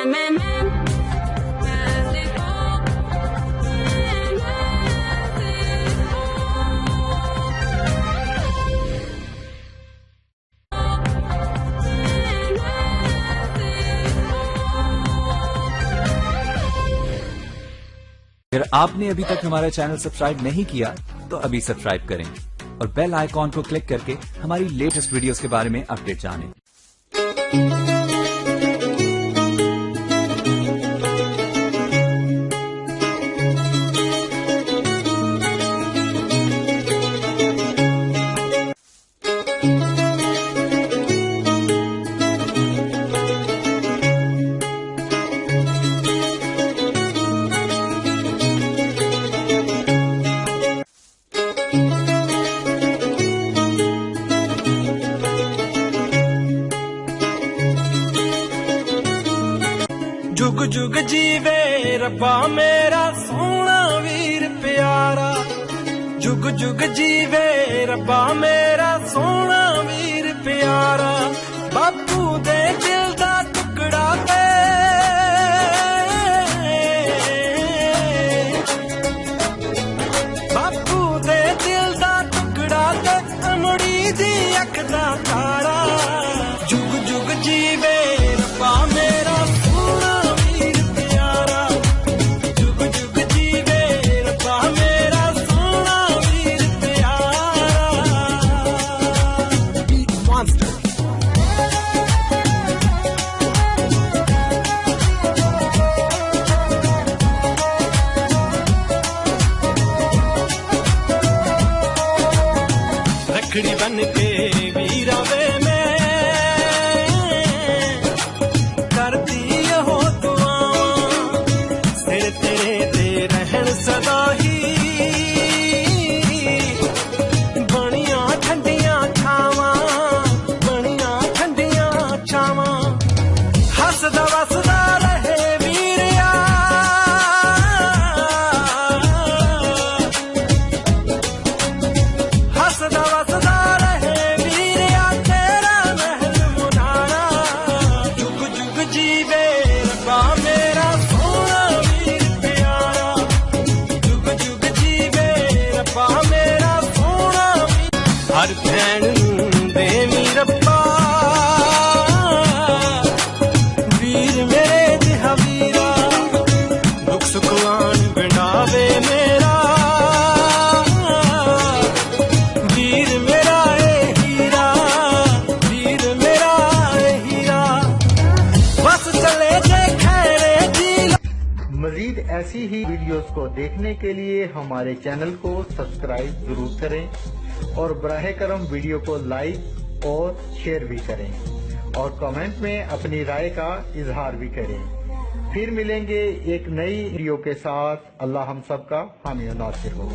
अगर आपने अभी तक हमारा चैनल सब्सक्राइब नहीं किया तो अभी सब्सक्राइब करें और बेल आइकॉन को क्लिक करके हमारी लेटेस्ट वीडियोस के बारे में अपडेट जानें। जुग जुग जीवे रब्बा मेरा सोना वीर प्यारा, जुग जुग जीवे रब्बा मेरा सोना वीर प्यारा। बापू दे दिल दा टुकड़ा ते बापू दे दिल दा टुकड़ा ते अमड़ी दी अख दा तारा। जुग जुग जीवे रब्बा मेरा रखड़ी बन के वीरा वे मैं करती हो दुआ, सिर तेरे ते रहन सदा ही बनिया ठंडिया छावां, बनिया ठंडिया छावां। हसदा वसदा रहे वीरिया, हसदा वसदा रहे वीरिया तेरा महल मुनारा। जुग जुग जीवे रब्बा मेरा सोना वीर प्यारा, जुग जुग जीवे रब्बा मेरा सोना वीर। हर भैन नूं देवी रब्बा वीर मेरे जिहा वीरा, दुख सुख आन बिंडावे मेरा वीर मेरा ए हीरा, वीर मेरा ए हीरा। बस चले जे खैरे जी। मजीद ऐसी ही वीडियोस को देखने के लिए हमारे चैनल को सब्सक्राइब जरूर करें और बराह करम वीडियो को लाइक और शेयर भी करें और कमेंट में अपनी राय का इजहार भी करें। फिर मिलेंगे एक नई वीडियो के साथ। अल्लाह हम सबका हामी और नासिर हो।